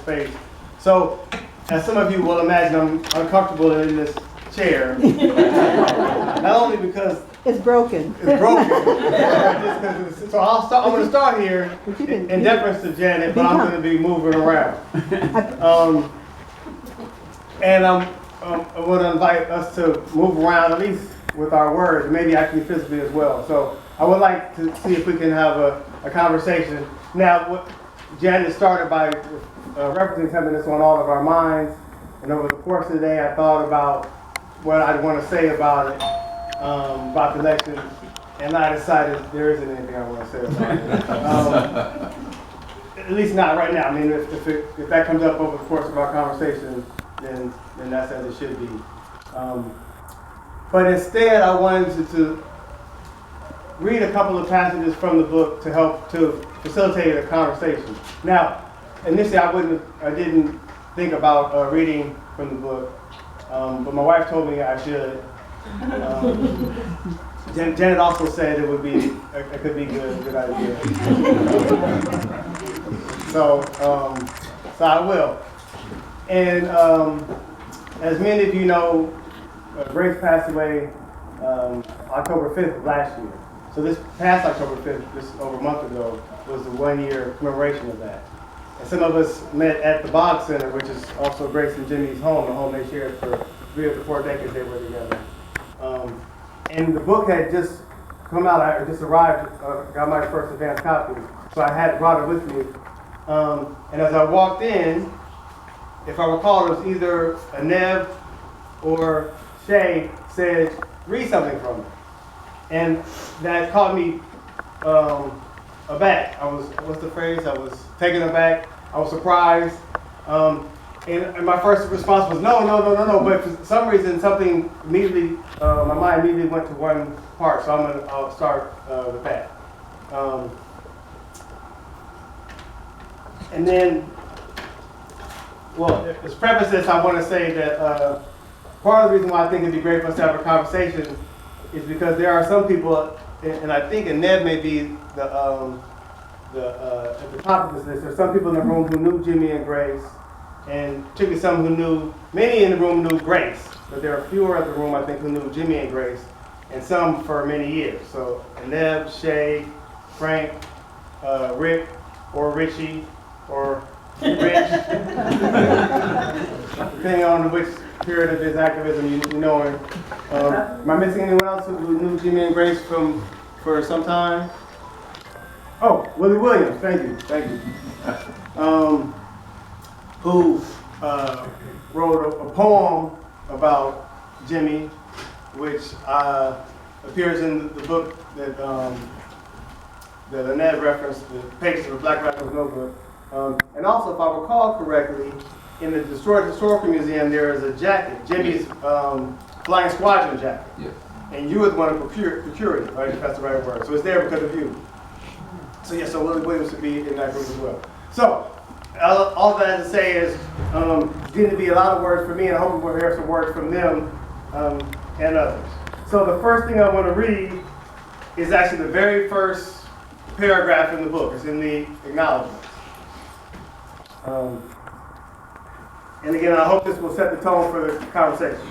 space. So, as some of you will imagine, I'm uncomfortable in this chair. Not only because it's broken. It's broken. So I'm going to start here in deference to Janet, but I'm going to be moving around. And I want to invite us to move around at least with our words, maybe actually physically as well. So I would like to see if we can have a conversation. Now, what Janet started by referencing something that's on all of our minds. And over the course of the day, I thought about what I'd want to say about it, about the election. And I decided there isn't anything I want to say about it. At least not right now. I mean, if that comes up over the course of our conversation, then that's as it should be. But instead, I wanted to read a couple of passages from the book to help to facilitate a conversation. Now, initially, I didn't think about reading from the book, but my wife told me I should. Janet also said it could be a good idea. So I will. And as many of you know, Grace passed away October 5th of last year. So this past October 5th, just over a month ago, was the 1-year commemoration of that. And some of us met at the Boggs Center, which is also Grace and Jimmy's home, the home they shared for 3 of the 4 decades they were together. And the book had just come out. I just arrived, got my first advance copy, so I had brought it with me. And as I walked in, if I recall, it was either a Neb or Shay said, read something from it. And that caught me aback. I was, what's the phrase? I was taken aback. I was surprised. And my first response was, no. But for some reason, something immediately, my mind immediately went to one part. So I'll start with that. And then, well, as preface this, I want to say that part of the reason why I think it'd be great for us to have a conversation is because there are some people, and I think Ned may be at the top of this list. There's some people in the room who knew Jimmy and Grace, and particularly some who knew, many in the room knew Grace, but there are fewer in the room, I think, who knew Jimmy and Grace, and some for many years. So Neb, Shay, Frank, Rick, or Richie, or Rich, depending on which period of his activism you know him. Am I missing anyone else who knew Jimmy and Grace for some time? Oh, Willie Williams, thank you. Who wrote a poem about Jimmy, which appears in the book that Annette referenced, the pages of the Black Rifles Notebook. And also, if I recall correctly, in the Destroyed Historical Museum, there is a jacket, Jimmy's Flying Squadron jacket. Yes. And you were the one who procured it, right? If that's the right word. So it's there because of you. So yeah, so Willie Williams should be in that group as well. So, all that to say is, it's going to be a lot of words for me, and I hope we'll hear some words from them and others. So the first thing I want to read is actually the very first paragraph in the book. It's in the acknowledgments. And again, I hope this will set the tone for the conversation.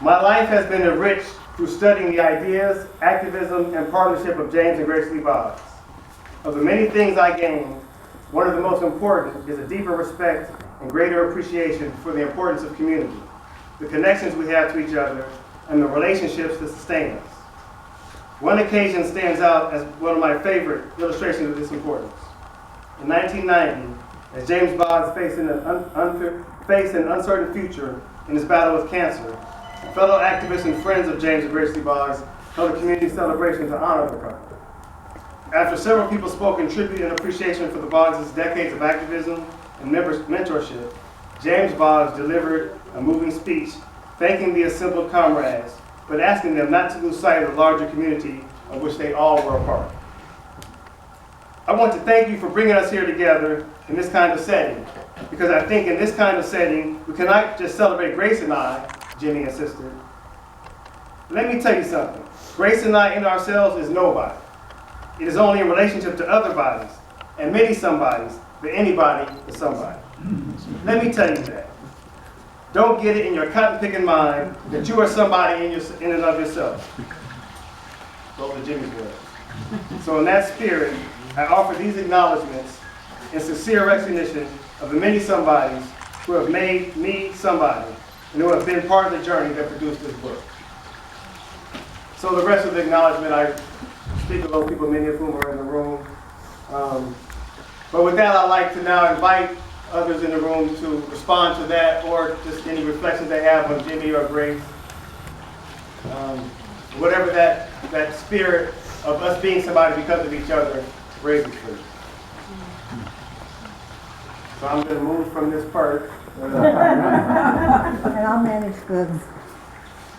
My life has been enriched through studying the ideas, activism, and partnership of James and Grace Lee Boggs. Of the many things I gained, one of the most important is a deeper respect and greater appreciation for the importance of community, the connections we have to each other, and the relationships that sustain us. One occasion stands out as one of my favorite illustrations of this importance. In 1990, as James Boggs faced an uncertain future in his battle with cancer, fellow activists and friends of James and Grace Lee Boggs held a community celebration to honor the couple. After several people spoke in tribute and appreciation for the Boggs' decades of activism and mentorship, James Boggs delivered a moving speech thanking the assembled comrades, but asking them not to lose sight of the larger community of which they all were a part. I want to thank you for bringing us here together in this kind of setting, because I think in this kind of setting, we cannot just celebrate Grace and I, Jimmy insisted. Let me tell you something. Grace and I in ourselves is nobody. It is only in relationship to other bodies, and many somebodies, but anybody is somebody. Let me tell you that. Don't get it in your cotton-picking mind that you are somebody in and of yourself. Those are Jimmy's words. So in that spirit, I offer these acknowledgments in sincere recognition of the many somebodies who have made me somebody and who have been part of the journey that produced this book. So the rest of the acknowledgement, I speak of those people, many of whom are in the room. But with that, I'd like to now invite others in the room to respond to that, or just any reflections they have on Jimmy or Grace. Whatever that spirit of us being somebody because of each other raises for you. So I'm going to move from this part. And I'll manage the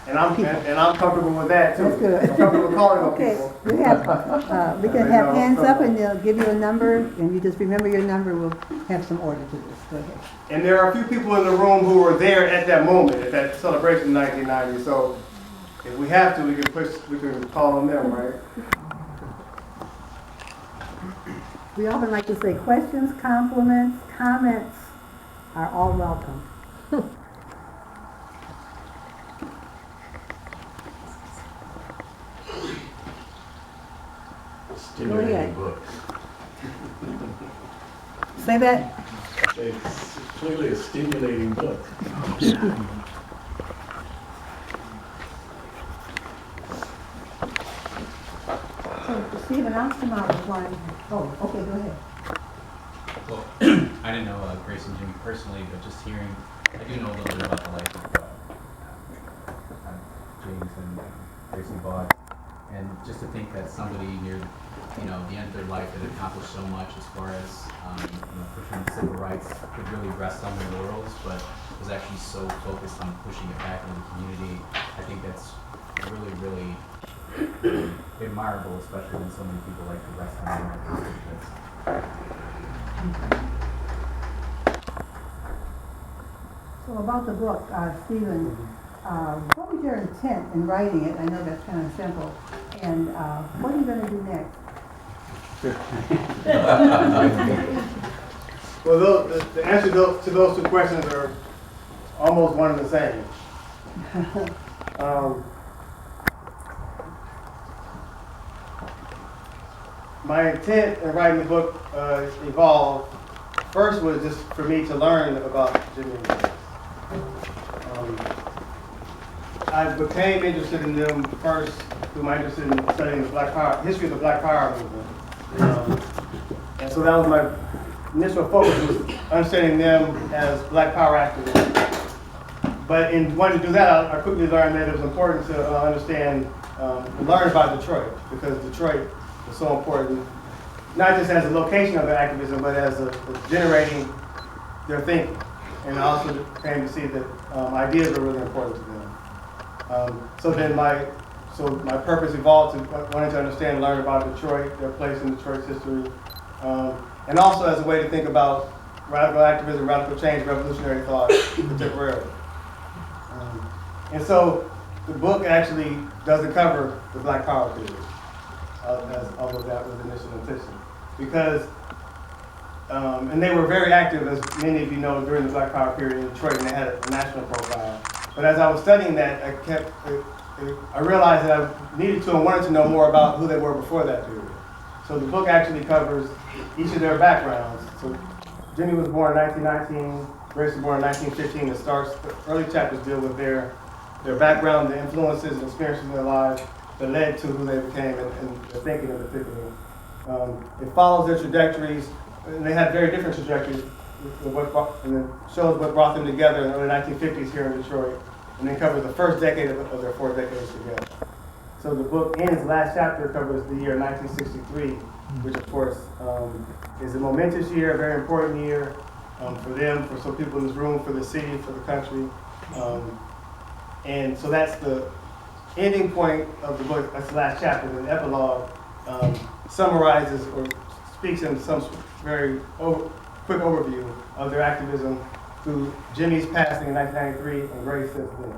And I'm comfortable with that too. That's good. I'm comfortable calling on Okay, people. we can have hands up and they'll give you a number, and you just remember your number. We'll have some order to this. Go ahead. And there are a few people in the room who were there at that moment, at that celebration in 1990. So if we have to, we can call on them, right? We often like to say questions, compliments, comments are all welcome. Stimulating book. Say that. It's clearly a stimulating book. So, Stephen, I'll come out with one. Oh, okay, go ahead. Well, I didn't know Grace and Jimmy personally, but just hearing, I do know a little bit about the life of James and Grace and Boggs, and just to think that somebody near, the end of their life that accomplished so much as far as, pushing civil rights could really rest on their laurels, but was actually so focused on pushing it back into the community. I think that's really, really admirable, especially when so many people like to rest on their laurels. So about the book, Stephen, what was your intent in writing it? I know that's kind of simple. And what are you going to do next? Well, the answer to those two questions are almost one and the same. My intent in writing the book evolved. First was just for me to learn about Jimmy and Grace. I became interested in them first through my interest in studying the history of the Black Power movement. And so that was my initial focus, was understanding them as Black Power activists. But in wanting to do that, I quickly learned that it was important to understand and learn about Detroit, because Detroit was so important, not just as a location of their activism, but as a generating their thinking. And I also came to see that ideas are really important to them. So my purpose evolved to wanting to understand and learn about Detroit, their place in Detroit's history, and also as a way to think about radical activism, radical change, revolutionary thought contemporarily. And so the book actually doesn't cover the Black Power period, although that was the initial intention. Because, and they were very active, as many of you know, during the Black Power period in Detroit, and they had a national profile. But as I was studying that, I realized that I needed to and wanted to know more about who they were before that period. So the book actually covers each of their backgrounds. So Jimmy was born in 1919, Grace was born in 1915. The early chapters deal with their background, the influences and experiences in their lives that led to who they became and their thinking in particular. It follows their trajectories, and they had very different trajectories, and it shows what brought them together in the early 1950s here in Detroit, and then covers the first decade of their 4 decades together. So the book ends, last chapter covers the year 1963, which of course is a momentous year, a very important year for them, for some people in this room, for the city, for the country. And so that's the ending point of the book. That's the last chapter. The epilogue summarizes or speaks in some very quick overview of their activism through Jimmy's passing in 1993 and Grace since then.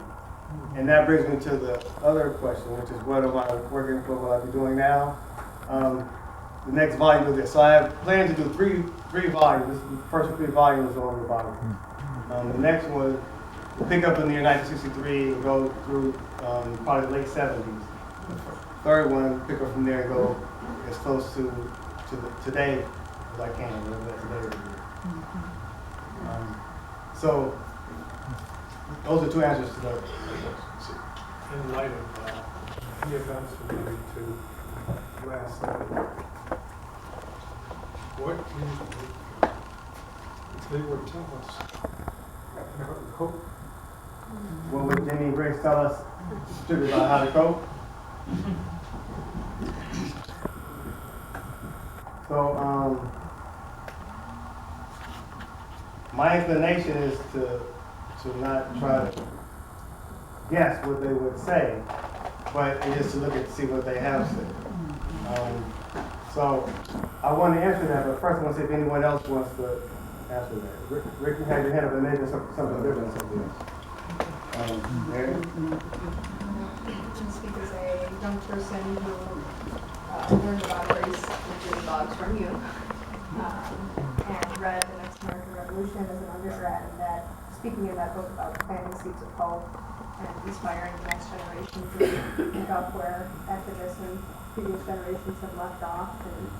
And that brings me to the other question, which is what am I working for, what I'll be doing now? the next volume of this. So I have planned to do three volumes. This is the first 3 volumes on the bottom. The next one will pick up in the year 1963 and go through probably the late 70s. The third one, pick up from there and go as close to today as I can, whatever that today will be. So those are 2 answers to that. In light of the events related to last Sunday, what if they would tell us? Hope. What would Jimmy and Grace tell us particularly about how to cope? So, my inclination is to not try to guess what they would say, but just to look at to see what they have said. So, I want to answer that, but first I want to see if anyone else wants to answer that. Rick, you had your hand up, and maybe something different than something else. Mary? I speak as a young person who learned about race and Boggs from you, and read The Next American Revolution as an undergrad, and that speaking in that book about planting seeds of hope and inspiring the next generation to pick up where activists and previous generations have left off, and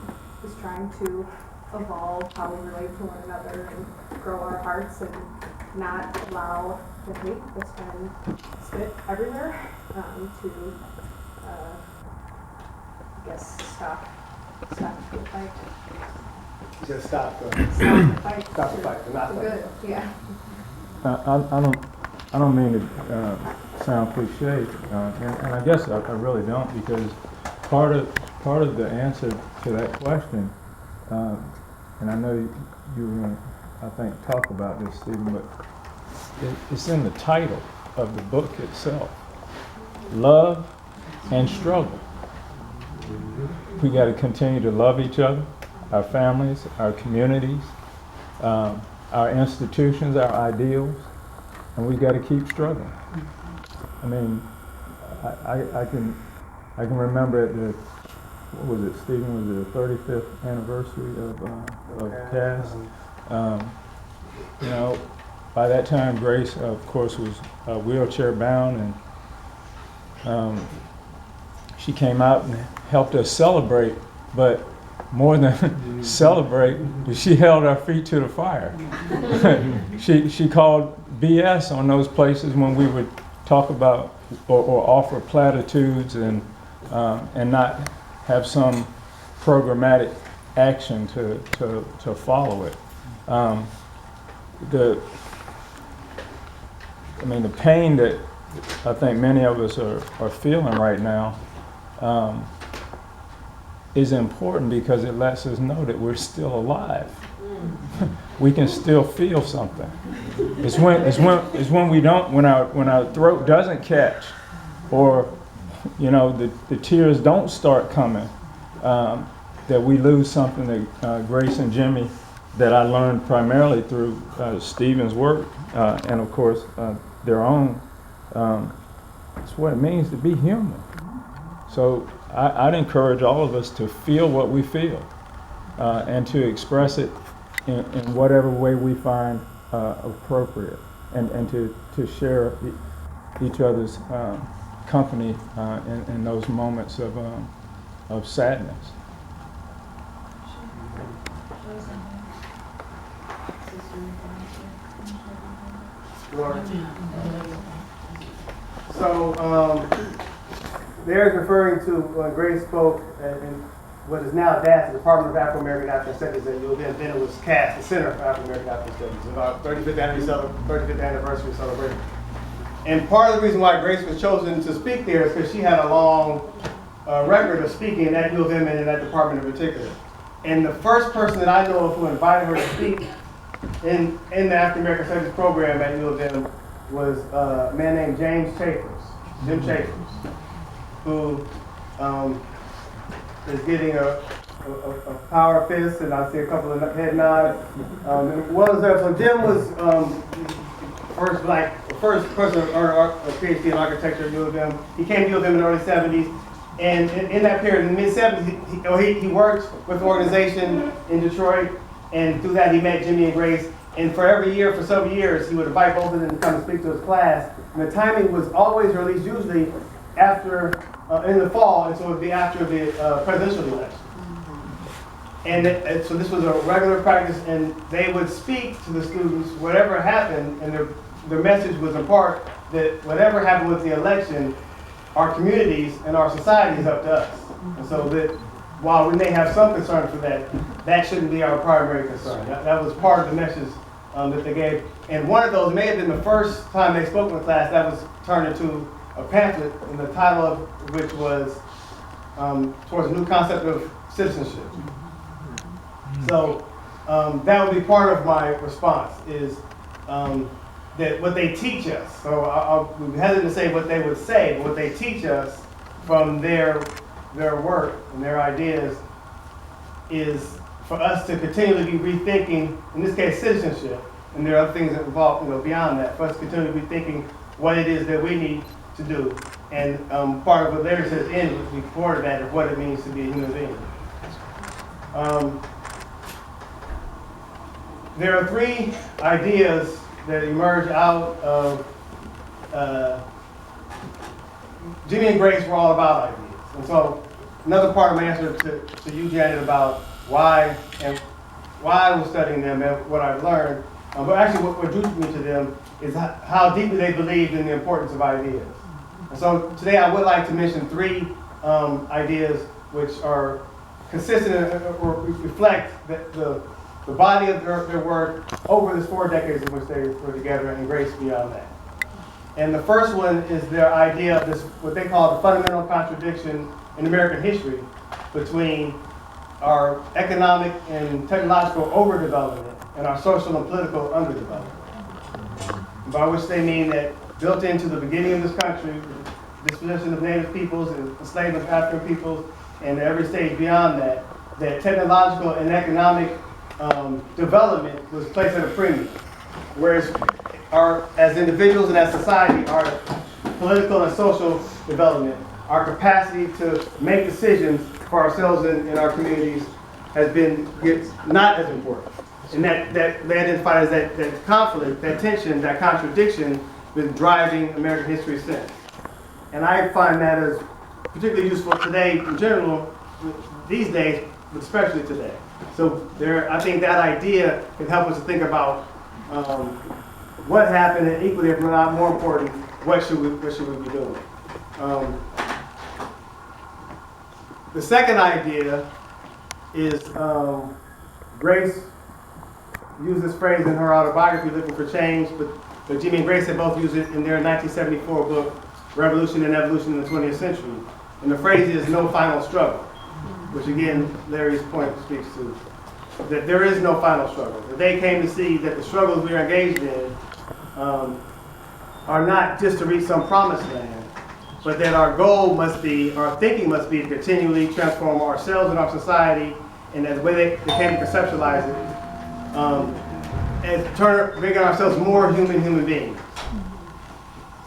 just trying to evolve how we relate to one another and grow our hearts and not allow the hate that's been spit everywhere to, I guess, stop the fight. Just stop the Fight. Stop the fight, not For the good, yeah. I don't mean to sound cliche, and I guess I really don't, because part of the answer to that question, and I know you were going to, I think, talk about this, Stephen, but it's in the title of the book itself: Love and Struggle. We got to continue to love each other, our families, our communities, our institutions, our ideals, and we got to keep struggling. I mean, I can remember at the, what was it, Stephen? Was it the 35th anniversary of CAS? You know, by that time, Grace, of course, was wheelchair bound, and she came out and helped us celebrate, but more than celebrate, she held our feet to the fire. She called BS on those places when we would talk about or offer platitudes and not have some programmatic action to follow it. The pain that I think many of us are feeling right now is important because it lets us know that we're still alive. We can still feel something. It's when we don't, when our throat doesn't catch, or the tears don't start coming, that we lose something that Grace and Jimmy, that I learned primarily through Stephen's work and of course their own. It's what it means to be human. So I'd encourage all of us to feel what we feel and to express it in whatever way we find appropriate, and to share each other's company in those moments of sadness. So, there's referring to when Grace spoke in what is now DAS, the Department of Afro-American African Studies at U of M. Then it was CAS, the Center for Afro-American African Studies, about 35th anniversary celebration. And part of the reason why Grace was chosen to speak there is because she had a long record of speaking at U of M and in that department in particular. And the first person that I know of who invited her to speak in the African American Studies program at U of M was a man named Jim Chafers, who is getting a power fist, and I see a couple of head nods. So Jim was first person to earn a PhD in architecture at U of M. He came to U of M in the early 70s, And in that period, in the mid-70s, he worked with an organization in Detroit, and through that he met Jimmy and Grace. And for every year, for several years, he would invite both of them to come and speak to his class. And the timing was always, or at least usually, after, in the fall, and so it would be after the presidential election. And so this was a regular practice, and they would speak to the students, whatever happened, and their message was in part that whatever happened with the election, our communities and our society is up to us. And so that while we may have some concern for that, that shouldn't be our primary concern. That was part of the message that they gave. And one of those may have been the first time they spoke in the class, that was turned into a pamphlet, and the title of which was Towards a New Concept of Citizenship. So that would be part of my response, is that what they teach us, so I'll be hesitant to say what they would say, but what they teach us from their work and their ideas is for us to continually be rethinking, in this case, citizenship, and there are other things that involve, beyond that, for us to continue to be thinking what it is that we need to do. And part of what Larry says in would be part of that, of what it means to be a human being. There are three ideas that emerge out of Jimmy and Grace were all about ideas. And so another part of my answer to you, Janet, about why I was studying them and what I've learned, but actually what drew me to them is how deeply they believed in the importance of ideas. And so today I would like to mention three ideas which are consistent or reflect the body of their work over this 4 decades in which they were together, and Grace beyond that. And the first one is their idea of this, what they call the fundamental contradiction in American history between our economic and technological overdevelopment and our social and political underdevelopment. By which they mean that built into the beginning of this country, the disposition of native peoples and enslavement of African peoples, and every stage beyond that, that technological and economic development was placed at a premium. Whereas as individuals and as society, our political and social development, our capacity to make decisions for ourselves and our communities gets not as important. And that they identify as that conflict, that tension, that contradiction been driving American history since. And I find that as particularly useful today in general, these days, but especially today. So I think that idea can help us to think about what happened, and equally, if not more important, what should we be doing? The second idea is Grace used this phrase in her autobiography, Looking for Change, but Jimmy and Grace had both used it in their 1974 book, Revolution and Evolution in the 20th Century. And the phrase is no final struggle, which again, Larry's point speaks to, that there is no final struggle. That they came to see that the struggles we are engaged in are not just to reach some promised land, but that our goal must be, our thinking must be to continually transform ourselves and our society, and the way they came to conceptualize it, and making ourselves more human beings.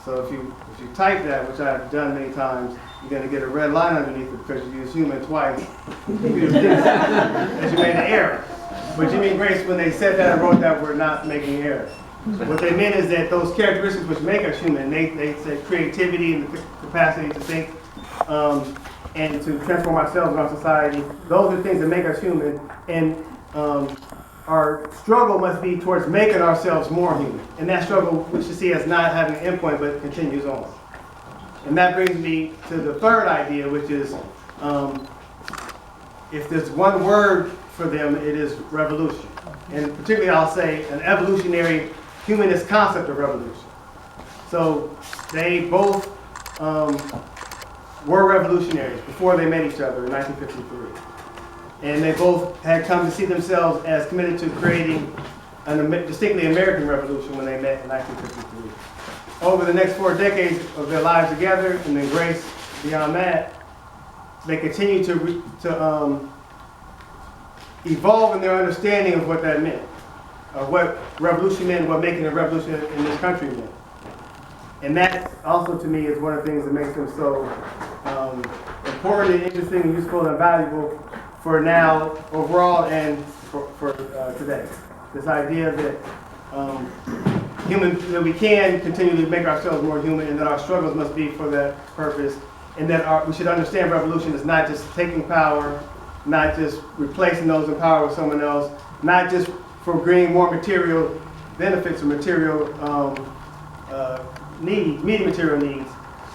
So if you type that, which I've done many times, you're going to get a red line underneath it because you use human twice. As you made an error. But Jimmy and Grace, when they said that and wrote that, were not making an error. What they meant is that those characteristics which make us human, they said creativity and the capacity to think and to transform ourselves and our society, those are things that make us human. And our struggle must be towards making ourselves more human. And that struggle we should see as not having an endpoint, but it continues on. And that brings me to the third idea, which is, if there's one word for them, it is revolution. And particularly I'll say an evolutionary humanist concept of revolution. So they both were revolutionaries before they met each other in 1953. And they both had come to see themselves as committed to creating a distinctly American revolution when they met in 1953. Over the next 4 decades of their lives together, and then Grace beyond that, they continue to evolve in their understanding of what that meant, of what revolution meant, what making a revolution in this country meant. And that also, to me, is one of the things that makes them so important and interesting and useful and valuable for now, overall, and for today. This idea that that we can continue to make ourselves more human, and that our struggles must be for that purpose, and that we should understand revolution is not just taking power, not just replacing those in power with someone else, not just for bringing more material benefits or material meeting material needs,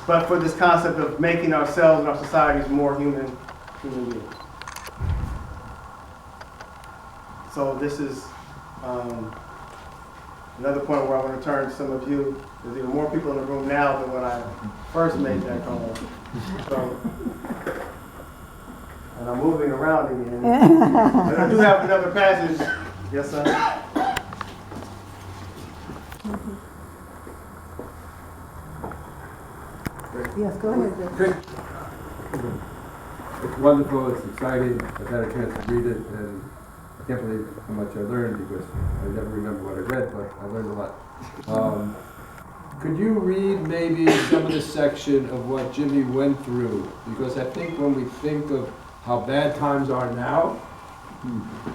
but for this concept of making ourselves and our societies more human beings. So this is another point where I want to turn to some of you. There's even more people in the room now than when I first made that call. So, and I'm moving around again. But I do have another passage. Yes, sir? Yes, go ahead. Great. It's wonderful, it's exciting, I've had a chance to read it, and I can't believe how much I learned, because I never remember what I read, but I learned a lot. Could you read maybe some of the section of what Jimmy went through? Because I think when we think of how bad times are now,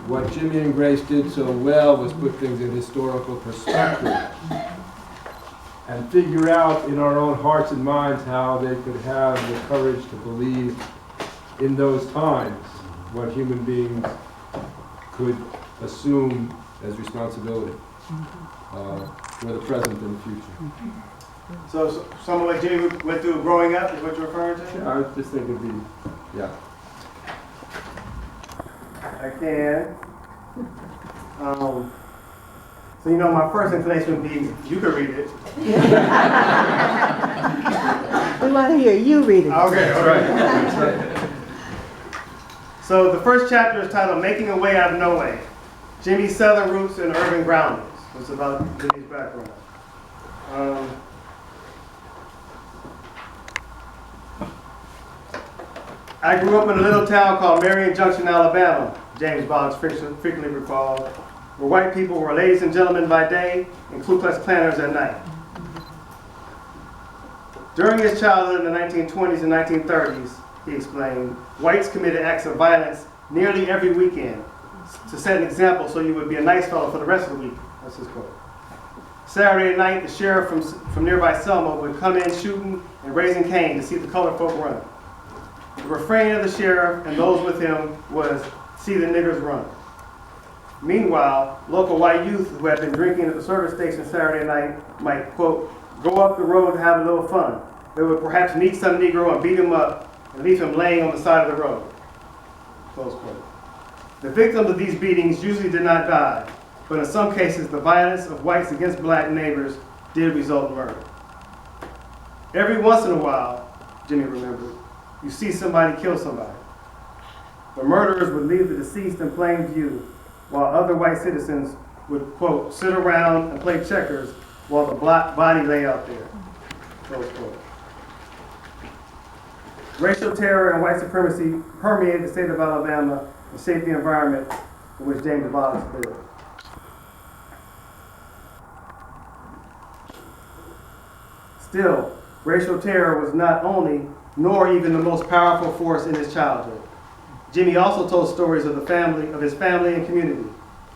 what Jimmy and Grace did so well was put things in historical perspective and figure out in our own hearts and minds how they could have the courage to believe in those times what human beings could assume as responsibility for the present and the future. So some of what Jimmy went through growing up is what you're referring to? I was just thinking yeah. I can. So my first inclination would be, you could read it. We want to hear you read it. Okay, all right. So the first chapter is titled Making a Way Out of No Way. Jimmy's Southern Roots and Urban Groundings. It's about Jimmy's background. I grew up in a little town called Marion Junction, Alabama, James Boggs frequently recalled, where white people were ladies and gentlemen by day and Ku Klux Klanners at night. During his childhood in the 1920s and 1930s, he explained, whites committed acts of violence nearly every weekend to set an example so you would be a nice fellow for the rest of the week. That's his quote. Saturday night, the sheriff from nearby Selma would come in shooting and raising Cain to see the colored folk run. The refrain of the sheriff and those with him was, "See the niggers run." Meanwhile, local white youth who had been drinking at the service station Saturday night might, quote, go up the road to have a little fun. They would perhaps meet some Negro and beat him up and leave him laying on the side of the road. Close quote. The victims of these beatings usually did not die, but in some cases the violence of whites against black neighbors did result in murder. Every once in a while, Jimmy remembered, you see somebody kill somebody. The murderers would leave the deceased in plain view, while other white citizens would, quote, sit around and play checkers while the black body lay out there, close quote. Racial terror and white supremacy permeated the state of Alabama and shaped the environment in which James Boggs lived. Still, racial terror was not only, nor even the most powerful force in his childhood. Jimmy also told stories of his family and community,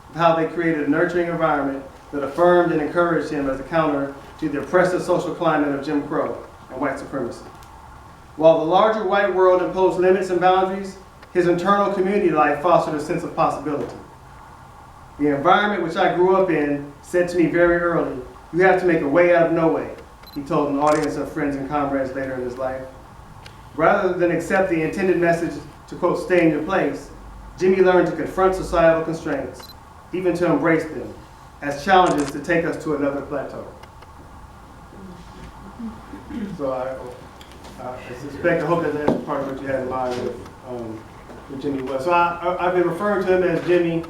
of how they created a nurturing environment that affirmed and encouraged him as a counter to the oppressive social climate of Jim Crow and white supremacy. While the larger white world imposed limits and boundaries, his internal community life fostered a sense of possibility. The environment which I grew up in said to me very early, you have to make a way out of no way, he told an audience of friends and comrades later in his life. Rather than accept the intended message to, quote, stay in your place, Jimmy learned to confront societal constraints, even to embrace them, as challenges to take us to another plateau. So I hope that that's part of what you had in mind with Jimmy was. So I've been referring to him as Jimmy.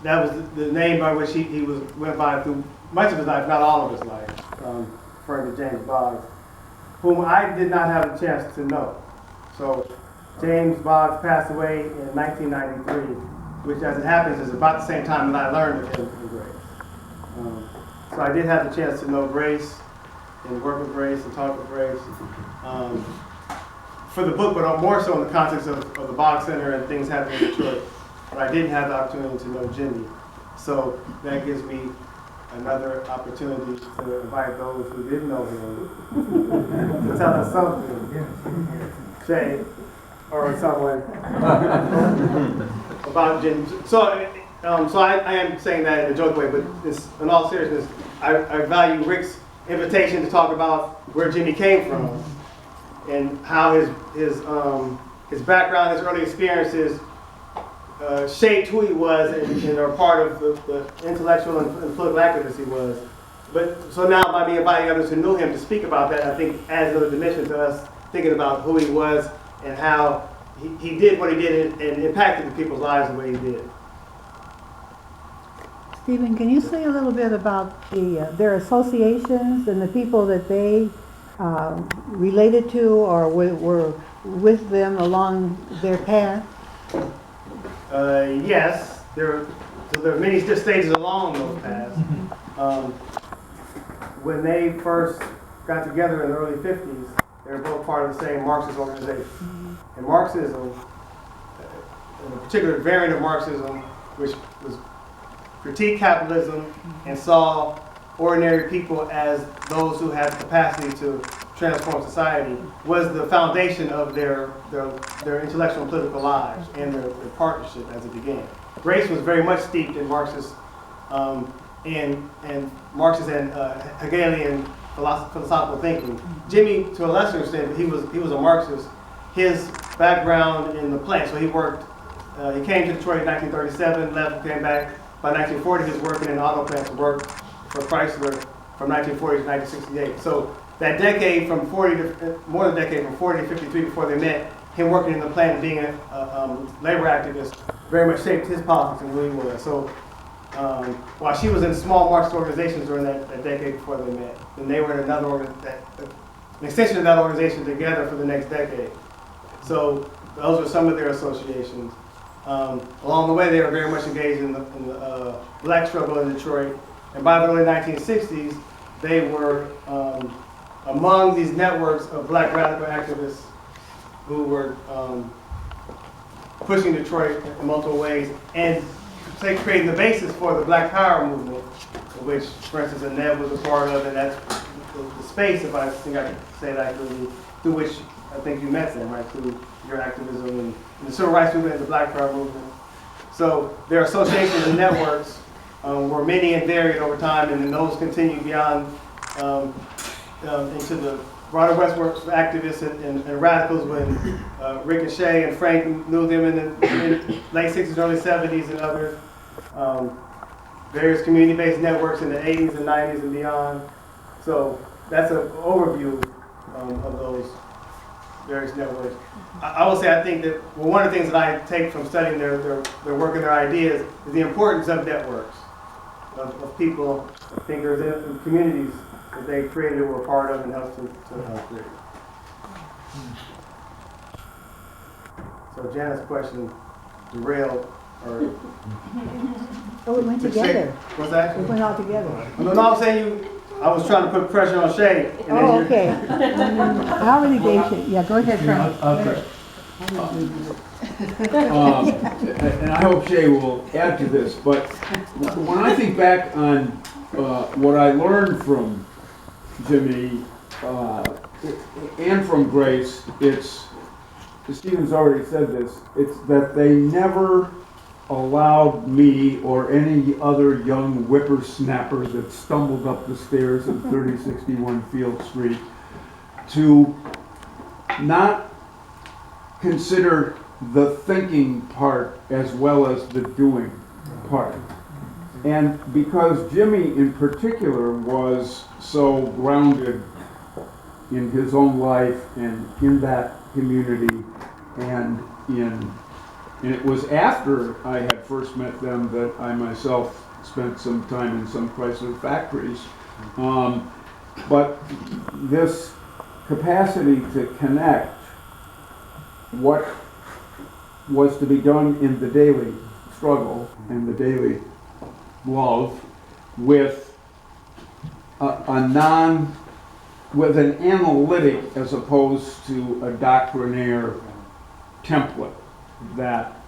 That was the name by which he went by through much of his life, not all of his life, referring to James Boggs, whom I did not have a chance to know. So James Boggs passed away in 1993, which as it happens is about the same time that I learned of him and Grace. So I did have the chance to know Grace and work with Grace and talk with Grace for the book, but more so in the context of the Boggs Center and things happening in Detroit. But I didn't have the opportunity to know Jimmy. So that gives me another opportunity to invite those who didn't know him to tell us something, Shay, or someone about Jimmy. So I am saying that in a joke way, but in all seriousness, I value Rick's invitation to talk about where Jimmy came from and how his background, his early experiences shaped who he was and are part of the intellectual and political activist he was. But so now by me inviting others who knew him to speak about that, I think adds another dimension to us thinking about who he was and how he did what he did and impacted the people's lives the way he did. Stephen, can you say a little bit about their associations and the people that they related to or were with them along their path? Yes, there are many stages along those paths. When they first got together in the early 50s, they were both part of the same Marxist organization. And Marxism, and a particular variant of Marxism, which was critique capitalism and saw ordinary people as those who had the capacity to transform society, was the foundation of their intellectual and political lives and their partnership as it began. Grace was very much steeped in Marxist and Marxist and Hegelian philosophical thinking. Jimmy, to a lesser extent, he was a Marxist. His background in the plant, so he worked. He came to Detroit in 1937, left, came back. By 1940, he was working in auto plants, worked for Chrysler from 1940 to 1968. So that decade from 40 to, more than a decade, from 40 to 53 before they met, him working in the plant and being a labor activist very much shaped his politics and who he was. So while she was in small Marxist organizations during that decade before they met, and they were in another an extension of that organization together for the next decade. So those were some of their associations. Along the way, they were very much engaged in the black struggle in Detroit. And by the early 1960s, they were among these networks of black radical activists who were pushing Detroit in multiple ways and creating the basis for the Black Power movement, which, for instance, Annette was a part of, and that's the space, if I think I can say that accurately, through which I think you met them, right, through your activism and the civil rights movement and the Black Power movement. So their associations and networks were many and varied over time, and then those continued beyond into the broader Westworks activists and radicals when Rick and Shay and Frank knew them in the late 60s, early 70s, and others. Various community-based networks in the 80s and 90s and beyond. So that's an overview of those various networks. I will say I think that one of the things that I take from studying their work and their ideas is the importance of networks, of people, thinkers, and communities that they created or were part of and helped to create. So Janet's question derailed or Oh, we went together. What's that? We went all together. No, I'm saying I was trying to put pressure on Shay. And Oh, okay. I already gave you. Yeah, go ahead, Frank. Okay. And I hope Shay will add to this, but when I think back on what I learned from Jimmy and from Grace, Stephen's already said this, it's that they never allowed me or any other young whippersnapper that stumbled up the stairs of 3061 Field Street to not consider the thinking part as well as the doing part. And because Jimmy in particular was so grounded in his own life and in that community and it was after I had first met them that I myself spent some time in some Chrysler factories. But this capacity to connect what was to be done in the daily struggle and the daily love with a with an analytic as opposed to a doctrinaire template that